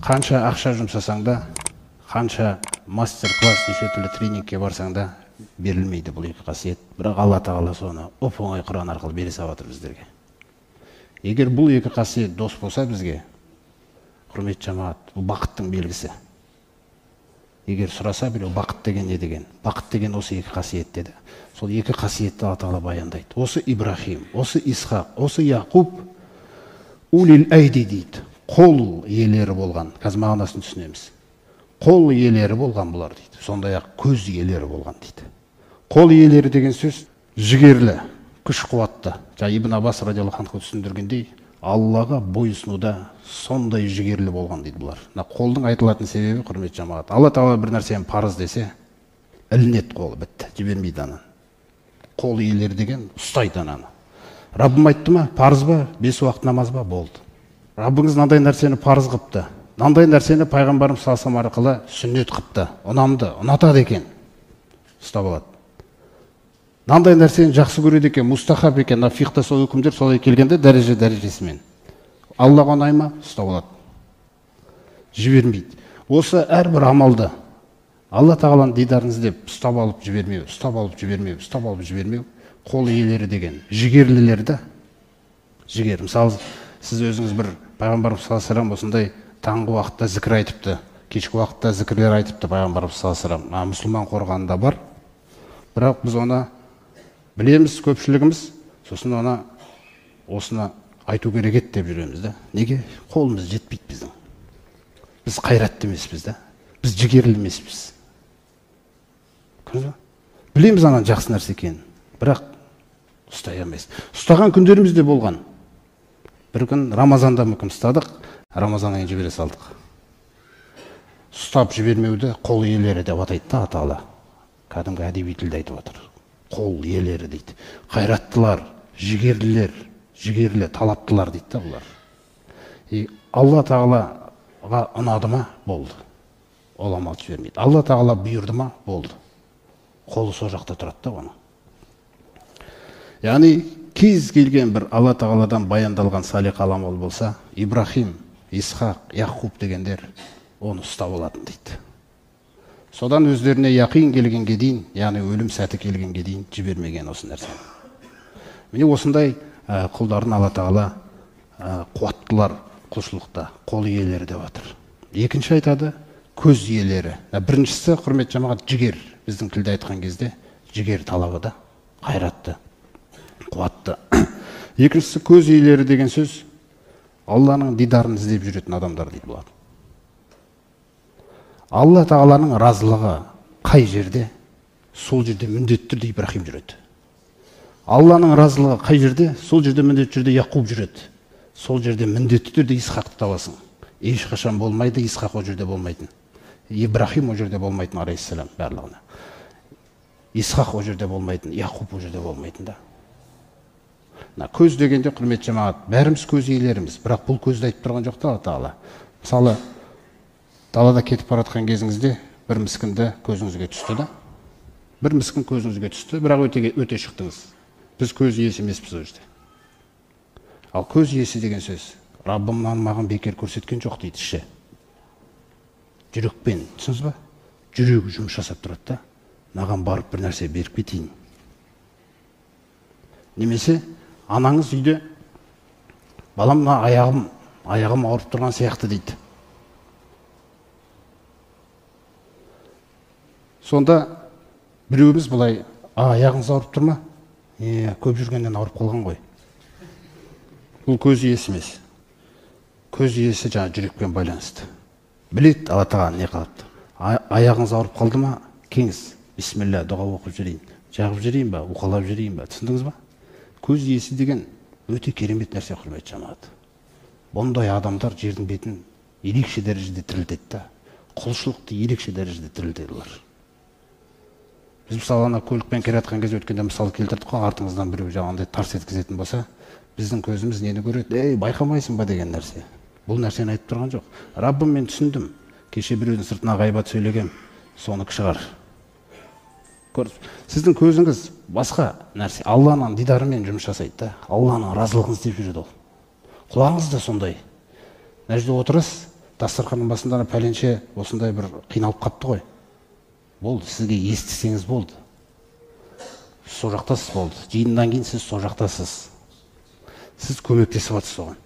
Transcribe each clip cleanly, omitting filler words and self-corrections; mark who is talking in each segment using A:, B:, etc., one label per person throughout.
A: Қанша ақша жұмсасаң да, қанша мастер-класс, неше түрлі тренингке барсаң да берілмейді бұл екі қасиет. Бірақ Алла Тағала соны оп-оңай Құран арқылы бере салып жатыр біздерге. Егер бұл екі қасиет дос болса бізге, құрметті жамағат, бұл бақыттың белгісі. Егер сұраса біреу бақыт деген не деген? Бақыт деген осы екі қасиет деді. Сол екі қасиетті Алла Тағала баяндайды. Осы Ибрахим, осы Исхақ, осы Яқуб улил айди дейді. Қол иелері болған. Қазір мағынасын түсінеміз. Қол иелері болған бұлар дейді. Сондай-ақ көз иелері болған дейді. Қол иелері деген сөз жігерлі, күш қуатты. Ибн Аббас радиаллаху анху түсіндіргендей, Аллаға бойұсынуда сондай жігерлі болған дейді бұлар. Қолдың айтылатын себебі, құрметті жамағат, Алла Тағала бір нәрсені парыз десе, ілінеді қолы, бітті, жібермейді ананы. Қол иелері деген ұстайды ананы. Раббым айтты ма, парыз ба, 5 уақыт намаз ба, болды. Раббыңыз мынандай нәрсені парыз қыпты, мынандай нәрсені пайғамбарым салсам арқылы сүннет қыпты, ұнамды, ұнатады екен, ұстап алады. Мынандай нәрсені жақсы көреді екен, мұстахаб екен, фиқта сол үкімдер солай келгенде дәрежесімен. Аллаға ұнай ма, ұстап алады. Жібермейді. Осы әрбір амалды Алла Тағаланың дидарын іздеп ұстап алып жібермеу, ұстап алып жібермеу, ұстап алып жібермеу. Қол иелері деген жігерлілерді, жігер. Мысалы, сіз өзіңіз бір пайғамбарымыз саллаллаху алейхи вассалам осындай таңғы уақытта зікір айтыпты, кешкі уақытта зікірлер айтыпты пайғамбарымыз саллаллаху алейхи вассалам. Мұсылман қорғанында бар. Бірақ біз оны білеміз, көпшілігіміз, сосын оны осыны айту керек еді деп жүреміз да. Неге? Қолымыз жетпейді біздің. Біз қайратты емеспіз да. Біз жігерлі емеспіз. Білеміз анан жақсы нәрсе екенін, бірақ ұстай алмайсыз. Ұстаған күндеріміз де болған. Бір күн Рамазанда мүмкін ұстадық, Рамазан айын жібере салдық. Ұстап жібермеуді қол иелері деп атайды да Тағала. Кәдімгі әдеби тілде айтып отыр. Қол иелері дейді. Қайраттылар, жігерлілер, жігерлі, талаптылар дейді да бұлар. Алла Тағалаға ұнады ма, болды. Ол амал жібермейді. Алла Тағала бұйырды ма, болды. Қолы сол жақта тұрады да оны. Яғни кез келген бір Алла Тағаладан баяндалған салих амал болса, Ибрахим, Исхақ, Яқуб дегендер оны ұстап алатын дейді. Содан өздеріне яқин келгенге дейін, яғни өлім сәті келгенге дейін жібермеген осы нәрсені. Міне осындай құлдарын Алла Тағала қуаттылар құлшылықта, қол иелері деп жатыр. Екінші айтады, көз иелері. Біріншісі, құрметті жамағат, жігер. Біздің тілде айтқан кезде жігер талабы да, қайратты, қуатты. Екіншісі, көз иелері деген сөз Алланың дидарын іздеп жүретін адамдар дейді бұлар. Алла Тағаланың разылығы қай жерде, сол жерде міндетті түрде Ибрахим жүреді. Алланың разылығы қай жерде, сол жерде міндетті түрде Яқуб жүреді. Сол жерде міндетті түрде Исхақты табасың. Ешқашан болмайды, Исхақ о жерде болмайтын. Ибрахим о жерде болмайтын, алейхиссалам, барлығына. Исхақ о жерде болмайтын, Яқуб о жерде болмайтын да. Көз дегенде, құрметті жамағат, бәріміз көз иелеріміз, бірақ бұл көзді айтып тұрған жоқ та Алла Тағала. Мысалы, далада кетіп баратқан кезіңізде бір міскінді көзіңізге түсті да. Бір міскін көзіңізге түсті, бірақ өте шықтыңыз. Біз көз иесі емеспіз о жерде. Ал көз иесі деген сөз, Раббымнан маған бекер көрсеткен жоқ дейді іші. Жүрекпен, түсініз ба? Жүрегі жұмыс жасап тұрады да, маған барып бір нәрсе беріп кетейін. Немесе анаңыз үйде, балам, аяғым ауырып тұрған сияқты дейді. Сонда біреуіміз бұлай, аяғыңыз ауырып тұр ма? Көп жүргеннен ауырып қалған ғой. Бұл көз иесі емес. Көз иесі жаңа жүрекпен байланысты. Білет, Алла Тағала не қалыпты. Аяғыңыз ауырып қалды ма? Кеңіз, бисмилля, дұға оқып жүрейін. Жағып жүрейін ба, уқалап жүрейін ба? Түсіндіңіз ба? Көз иесі деген өте керемет нәрсе, құрметті жамағат. Бұндай адамдар жердің бетін ерекше дәрежеде тірілтеді. Құлшылықты ерекше дәрежеде тірілтеділер. Біз мысалы көлікпен келе жатқан кезде өткенде мысал келтірдік қой, артыңыздан біреу жаңағындай тарс еткізетін болса, біздің көзіміз нені көреді? Байқамайсың ба деген нәрсе. Бұл нәрсені айтып тұрған жоқ. Раббым, мен түсіндім. Кеше біреудің сыртына ғайбат сөйлегем, соны шығар. Сіздің көзіңіз басқа нәрсе. Алланың дидарымен жұмыс жасайды да. Алланың разылығын іздеп жүреді ол. Құлағыңыз да сондай. Мына жерде отырасыз, дастарханның басында пәленше осындай бір қиналып қапты ғой. Болды, сізге естісеңіз болды. Сол жақтасыз болды. Жиыннан кейін сіз сол жақтасыз. Сіз көмектесіп жатсыз оған.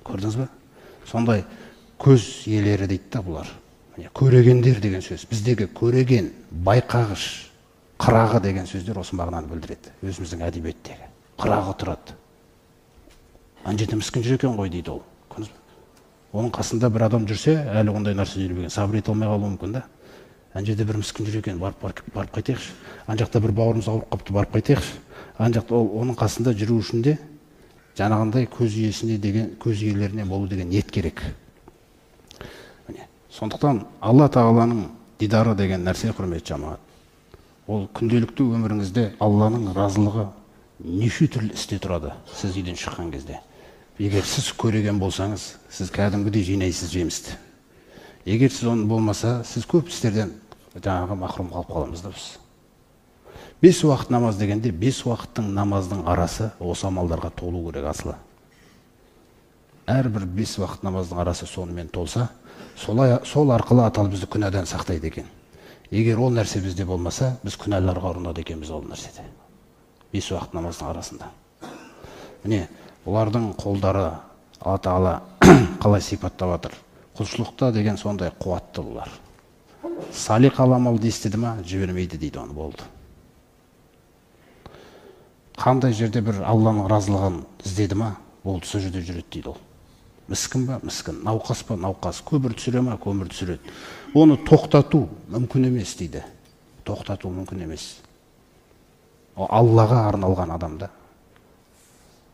A: Көрдіңіз бе? Сондай көз иелері дейді да бұлар. Көрегендер деген сөз. Біздегі көреген, байқағыш, қырағы деген сөздер осы мағынаны білдіреді. Өзіміздің әдебиеттегі. Қырағы тұрады. Анжеті міскін жүр екен ғой дейді ол. Оның қасында бір адам жүрсе, әлі ондай нәрсе жүрмеген, сабыр ете алмай қалуы мүмкін да. Ана жерде бір міскін жүр екен, барып қайтайықшы. Ана жақта бір бауырымыз ауырып қапты, барып қайтайықшы. Ана жақта оның қасында жүру үшін де жаңағындай көз иесіне деген, көз иелеріне болу деген ниет керек. Сондықтан Алла Тағаланың дидары деген нәрсе, құрметті жамағат. Ол күнделікті өміріңізде Алланың разылығы неше түрлі істе тұрады сіз үйден шыққан кезде. Егер сіз көреген болсаңыз, сіз кәдімгідей жинайсыз жемісті. Егер сіз оны болмаса, сіз көп істерден жаңағы махрум қалып қаламыз да біз. 5 уақыт намаз дегенде, 5 уақыттың намаздың арасы осы амалдарға толу керек асылы. Әрбір 5 уақыт намаздың арасы сонымен толса, сол арқылы атал бізді күнәдан сақтайды екен. Егер ол нәрсе бізде болмаса, біз күнәларға ұрынады екенбіз ол нәрседе. 5 уақыт намаздың арасында. Міне, бұлардың қолдары Алла Тағала қалай сипаттап жатыр. Құлшылықта деген сондай қуатты бұлар. Салих аламал естіді ма, жібермейді дейді, оны болды. Қандай жерде бір Алланың разылығын іздеді ма, болды, сол жерде жүреді дейді ол. Міскін ба, міскін, науқас па, науқас, көмір түсіре ма, көмір түсіреді. Оны тоқтату мүмкін емес дейді. Тоқтату мүмкін емес. О Аллаға арналған адамда.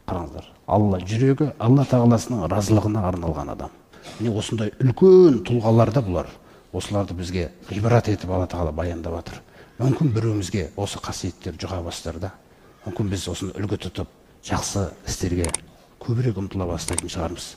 A: Қараңыздар, Алла жүрегі Алла Тағаласының разылығына арналған адам. Міне осындай үлкен тұлғаларда бұлар. Осыларды бізге ғибрат етіп Алла Тағала баяндап жатыр. Мүмкін біреуімізге осы қасиеттер жұға бастарда. Мүмкін біз осыны үлгі тұтып, жақсы істерге көбірек ұмтыла бастайтын шығармыз.